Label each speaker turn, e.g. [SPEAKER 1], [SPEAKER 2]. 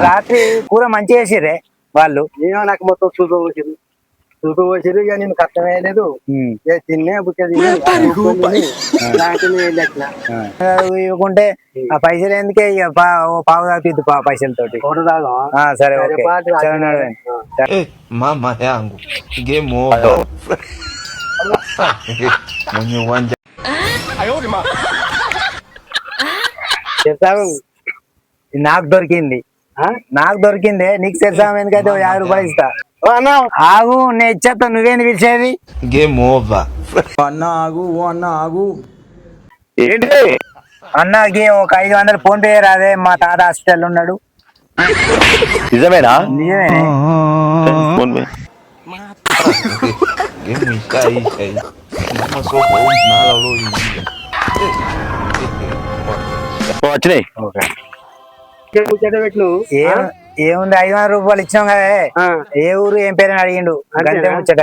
[SPEAKER 1] రాత్రి కూర మంచిగా చేసిర్రే వాళ్ళు.
[SPEAKER 2] ఏమో నాకు మొత్తం చూపు పోసిరు ఇక నేను కష్టమేయలేదు. తిన్నే బుక్క
[SPEAKER 1] ఇవ్వకుంటే ఆ పైసలు ఎందుకే ఇక పావు తాపిద్దు పైసలతోటి. సరే ఓకే.
[SPEAKER 2] చెప్తావు
[SPEAKER 1] నాకు దొరికింది నీకు తెచ్చాము ఎందుకైతే 50 రూపాయలు ఇస్తా. ఆగు నేను ఇచ్చేస్తా, నువ్వేంది పిలిచేది?
[SPEAKER 3] Game over.
[SPEAKER 4] ఏంటి
[SPEAKER 1] అన్నకి ఒక 500 ఫోన్ పే రాదే, మా తాత హాస్పిటల్ ఉన్నాడు.
[SPEAKER 4] నిజమేనా?
[SPEAKER 1] నిజమేనే.
[SPEAKER 4] వచ్చినాయి.
[SPEAKER 1] ఏముంది 500 రూపాయలు ఇచ్చినాం కదా. ఏ ఊరు ఏం పేరు అని అడిగిండు, అంతే ముచ్చట.